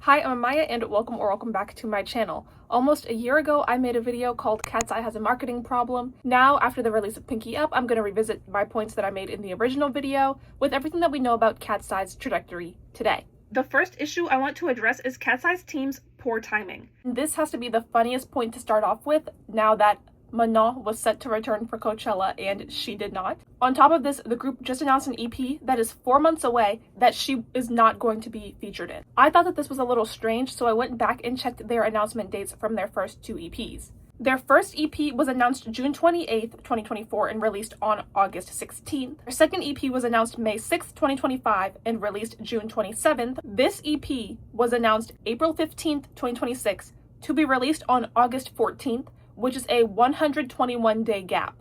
Hi, I'm Amaya and welcome back to my channel. Almost a year ago, I made a video called KATSEYE has a marketing problem. Now, after the release of Pinky Up, I'm going to revisit my points that I made in the original video with everything that we know about KATSEYE's trajectory today. The first issue I want to address is KATSEYE's team's poor timing. This has to be the funniest point to start off with now that Manon was set to return for Coachella and she did not. On top of this, the group just announced an EP that is 4 months away that she is not going to be featured in. I thought that this was a little strange, so I went back and checked their announcement dates from their first two EPs. Their first EP was announced June 28th, 2024 and released on August 16th. Their second EP was announced May 6th, 2025 and released June 27th. This EP was announced April 15th, 2026 to be released on August 14th, which is a 121-day gap.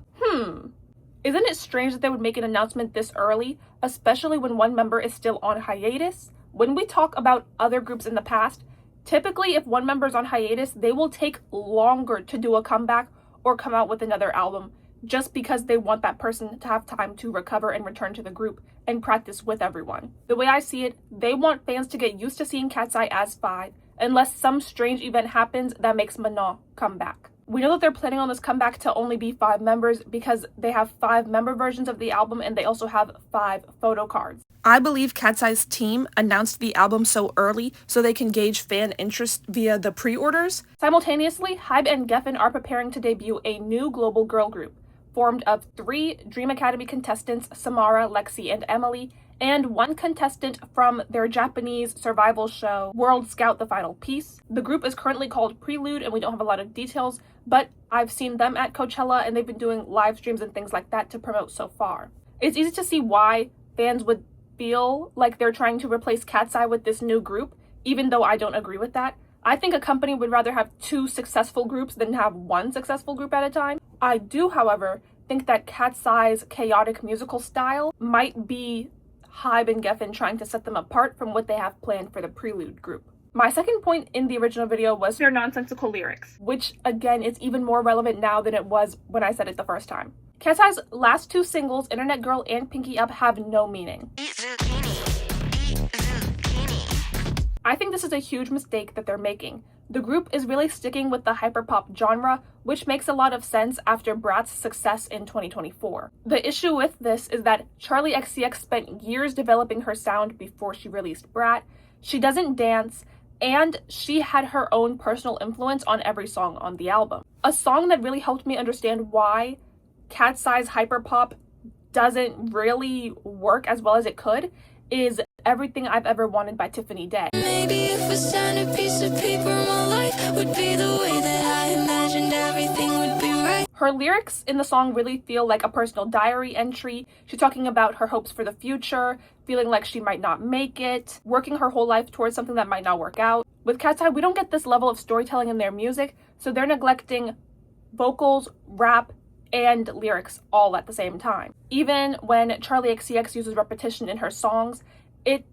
Isn't it strange that they would make an announcement this early, especially when one member is still on hiatus? When we talk about other groups in the past, typically if one member is on hiatus, they will take longer to do a comeback or come out with another album just because they want that person to have time to recover and return to the group and practice with everyone. The way I see it, they want fans to get used to seeing KATSEYE as 5 unless some strange event happens that makes Manon come back. We know that they're planning on this comeback to only be 5 members because they have 5 member versions of the album and they also have 5 photo cards. I believe KATSEYE's team announced the album so early so they can gauge fan interest via the pre-orders. Simultaneously, Hybe and Geffen are preparing to debut a new global girl group formed of 3 Dream Academy contestants, Samara, Lexi, and Emily, and 1 contestant from their Japanese survival show, World Scout: The Final Piece. The group is currently called Prelude and we don't have a lot of details, but I've seen them at Coachella and they've been doing live streams and things like that to promote so far. It's easy to see why fans would feel like they're trying to replace KATSEYE with this new group, even though I don't agree with that. I think a company would rather have 2 successful groups than have 1 successful group at a time. I do, however, think that KATSEYE's chaotic musical style might be Hybe and Geffen trying to set them apart from what they have planned for the Prelude group. My second point in the original video was their nonsensical lyrics, which again is even more relevant now than it was when I said it the first time. KATSEYE's last 2 singles, Internet Girl and Pinky Up, have no meaning. I think this is a huge mistake that they're making. The group is really sticking with the hyperpop genre, which makes a lot of sense after Brat's success in 2024. The issue with this is that Charli XCX spent years developing her sound before she released Brat. She doesn't dance, and she had her own personal influence on every song on the album. A song that really helped me understand why KATSEYE's hyperpop doesn't really work as well as it could is Everything I've Ever Wanted by Tiffany Day. Maybe if a standard piece of paper, my life would be the way that I imagined everything would be right. Her lyrics in the song really feel like a personal diary entry. She's talking about her hopes for the future, feeling like she might not make it, working her whole life towards something that might not work out. With KATSEYE, we don't get this level of storytelling in their music, so they're neglecting vocals, rap, and lyrics all at the same time. Even when Charli XCX uses repetition in her songs, it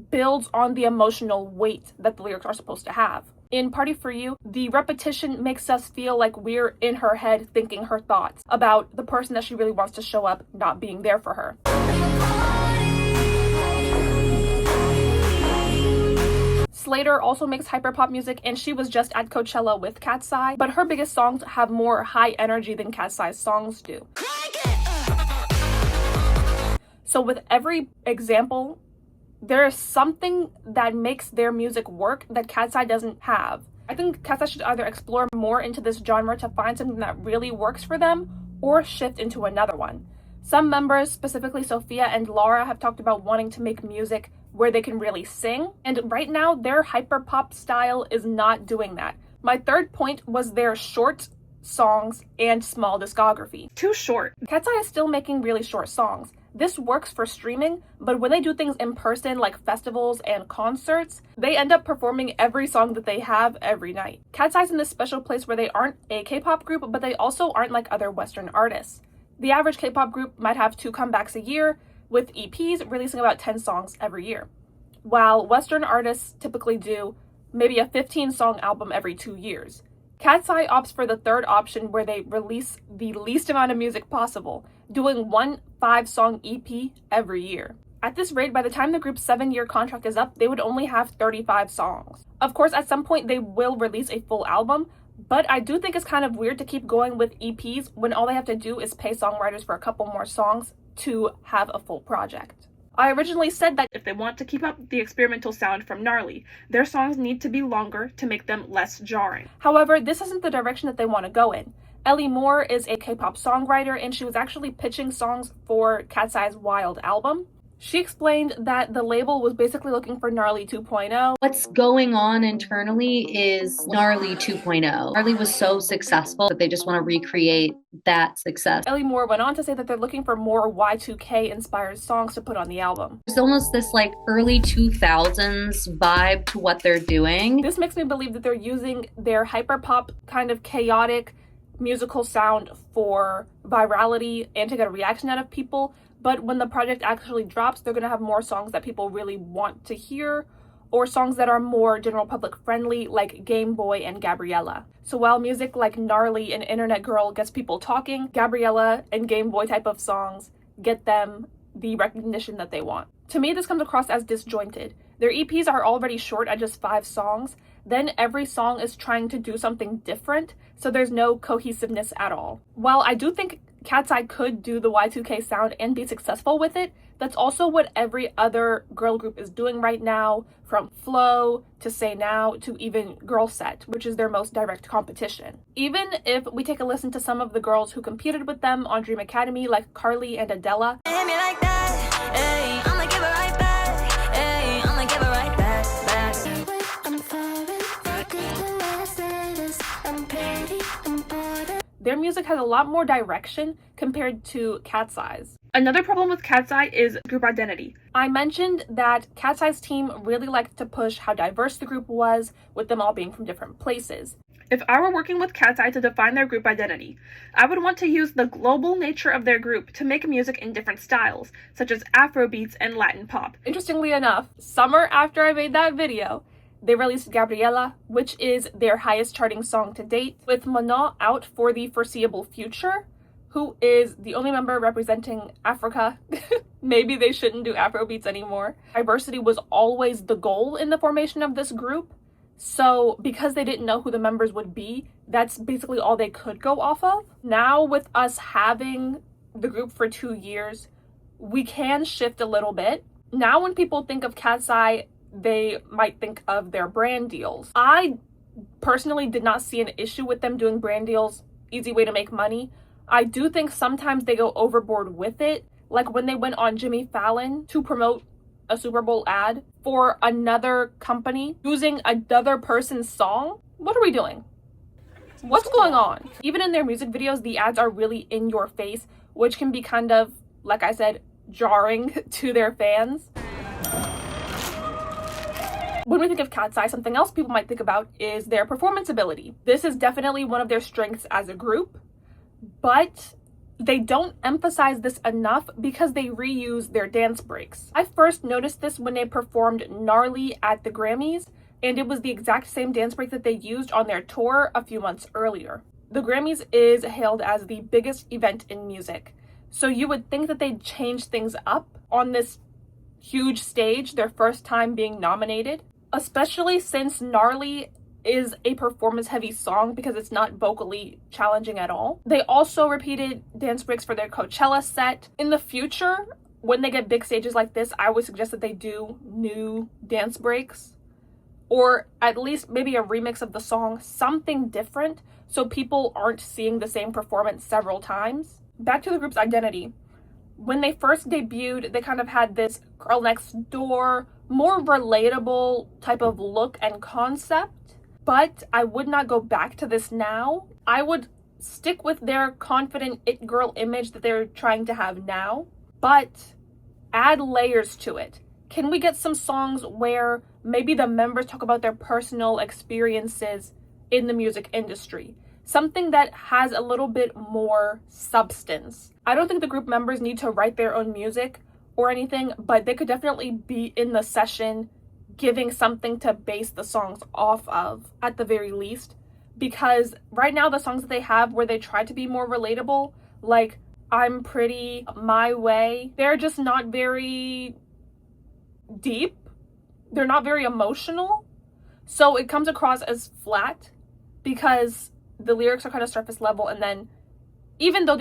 builds on the emotional weight that the lyrics are supposed to have. In Party For You, the repetition makes us feel like we're in her head thinking her thoughts about the person that she really wants to show up not being there for her. Slater also makes hyperpop music and she was just at Coachella with KATSEYE, but her biggest songs have more high energy than KATSEYE's songs do. So with every example, there is something that makes their music work that KATSEYE doesn't have. I think KATSEYE should either explore more into this genre to find something that really works for them or shift into another one. Some members, specifically Sophia and Laura, have talked about wanting to make music where they can really sing, and right now their hyperpop style is not doing that. My third point was their short songs and small discography. Too short. KATSEYE is still making really short songs. This works for streaming, but when they do things in person like festivals and concerts, they end up performing every song that they have every night. KATSEYE's in this special place where they aren't a K-pop group, but they also aren't like other Western artists. The average K-pop group might have 2 comebacks a year, with EPs releasing about 10 songs every year, while Western artists typically do maybe a 15-song album every 2 years. KATSEYE opts for the third option where they release the least amount of music possible, doing 1 5-song EP every year. At this rate, by the time the group's 7-year contract is up, they would only have 35 songs. Of course, at some point they will release a full album, but I do think it's kind of weird to keep going with EPs when all they have to do is pay songwriters for a couple more songs to have a full project. I originally said that if they want to keep up the experimental sound from Gnarly, their songs need to be longer to make them less jarring. However, this isn't the direction that they want to go in. Ellie Moore is a K-pop songwriter, and she was actually pitching songs for KATSEYE's Wild album. She explained that the label was basically looking for Gnarly 2.0. What's going on internally is Gnarly 2.0. Gnarly was so successful that they just want to recreate that success. Ellie Moore went on to say that they're looking for more Y2K inspired songs to put on the album. There's almost this like early 2000s vibe to what they're doing. This makes me believe that they're using their hyperpop kind of chaotic musical sound for virality and to get a reaction out of people. But when the project actually drops, they're going to have more songs that people really want to hear, or songs that are more general public friendly, like Game Boy and Gabriella. So while music like Gnarly and Internet Girl gets people talking, Gabriella and Game Boy type of songs get them the recognition that they want. To me, this comes across as disjointed. Their EPs are already short at just 5 songs, then every song is trying to do something different, so there's no cohesiveness at all. While I do think KATSEYE could do the Y2K sound and be successful with it, that's also what every other girl group is doing right now, from Flow to Say Now to even Girl Set, which is their most direct competition. Even if we take a listen to some of the girls who competed with them on Dream Academy, like Carly and Adela, their music has a lot more direction compared to KATSEYE's. Another problem with KATSEYE is group identity. I mentioned that KATSEYE's team really liked to push how diverse the group was, with them all being from different places. If I were working with KATSEYE to define their group identity, I would want to use the global nature of their group to make music in different styles, such as Afrobeats and Latin pop. Interestingly enough, summer after I made that video, they released Gabriella, which is their highest charting song to date, with Manon out for the foreseeable future, who is the only member representing Africa. Maybe they shouldn't do Afrobeats anymore. Diversity was always the goal in the formation of this group, so because they didn't know who the members would be, that's basically all they could go off of. Now, with us having the group for 2 years, we can shift a little bit. Now when people think of KATSEYE, they might think of their brand deals. I personally did not see an issue with them doing brand deals, easy way to make money. I do think sometimes they go overboard with it, like when they went on Jimmy Fallon to promote a Super Bowl ad for another company using another person's song. What are we doing? What's going on? Even in their music videos, the ads are really in your face, which can be kind of, like I said, jarring to their fans. When we think of KATSEYE, something else people might think about is their performance ability. This is definitely one of their strengths as a group, but they don't emphasize this enough because they reuse their dance breaks. I first noticed this when they performed Gnarly at the Grammys, and it was the exact same dance break that they used on their tour a few months earlier. The Grammys is hailed as the biggest event in music, so you would think that they'd change things up on this huge stage, their first time being nominated, especially since Gnarly is a performance-heavy song because it's not vocally challenging at all. They also repeated dance breaks for their Coachella set. In the future, when they get big stages like this, I would suggest that they do new dance breaks, or at least maybe a remix of the song, something different, so people aren't seeing the same performance several times. Back to the group's identity. When they first debuted, they kind of had this girl next door, more relatable type of look and concept, but I would not go back to this now. I would stick with their confident it girl image that they're trying to have now, but add layers to it. Can we get some songs where maybe the members talk about their personal experiences in the music industry? Something that has a little bit more substance. I don't think the group members need to write their own music or anything, but they could definitely be in the session giving something to base the songs off of at the very least, because right now the songs that they have where they try to be more relatable, like I'm Pretty, My Way, they're just not very deep. They're not very emotional. So it comes across as flat because the lyrics are kind of surface level, and then even though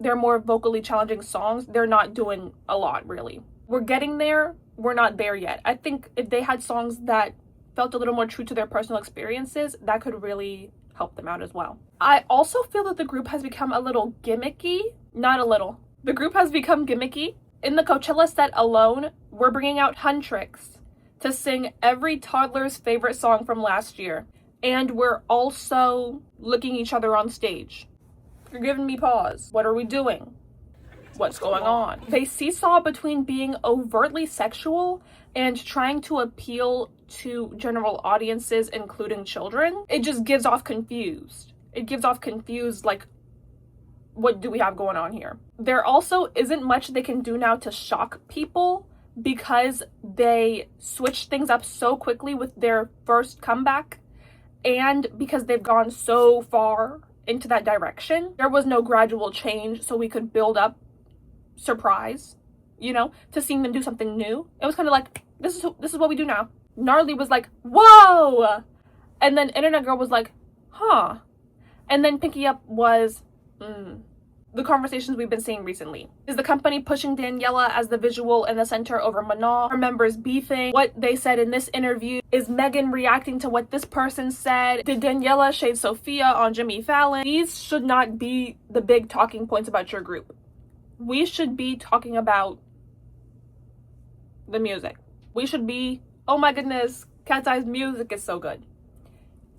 they're more vocally challenging songs, they're not doing a lot really. We're getting there, we're not there yet. I think if they had songs that felt a little more true to their personal experiences, that could really help them out as well. I also feel that the group has become a little gimmicky. Not a little. The group has become gimmicky. In the Coachella set alone, we're bringing out Huntrix to sing every toddler's favorite song from last year. And we're also looking each other on stage. You're giving me pause. What are we doing? What's going on? They seesaw between being overtly sexual and trying to appeal to general audiences, including children. It just gives off confused. It gives off confused, like, what do we have going on here? There also isn't much they can do now to shock people because they switched things up so quickly with their first comeback, and because they've gone so far into that direction. There was no gradual change so we could build up surprise, you know, to seeing them do something new. It was kind of like, this is what we do now. Gnarly was like, whoa! And then Internet Girl was like, huh. And then Pinky Up was, the conversations we've been seeing recently. Is the company pushing Daniela as the visual in the center over Manal? Are members beefing? What they said in this interview? Is Megan reacting to what this person said? Did Daniela shade Sophia on Jimmy Fallon? These should not be the big talking points about your group. We should be talking about the music. We should be, oh my goodness, KATSEYE's music is so good.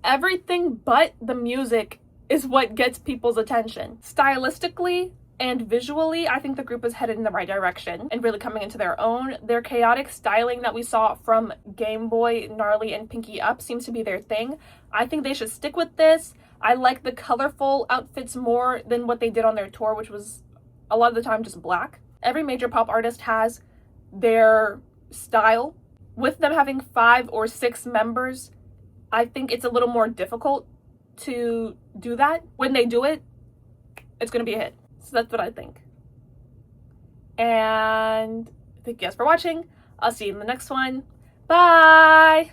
Everything but the music is what gets people's attention. Stylistically and visually, I think the group is headed in the right direction and really coming into their own. Their chaotic styling that we saw from Game Boy, Gnarly, and Pinky Up seems to be their thing. I think they should stick with this. I like the colorful outfits more than what they did on their tour, which was a lot of the time just black. Every major pop artist has their style. With them having 5 or 6 members, I think it's a little more difficult to do that. When they do it, it's gonna be a hit. So that's what I think. And thank you guys for watching. I'll see you in the next one. Bye!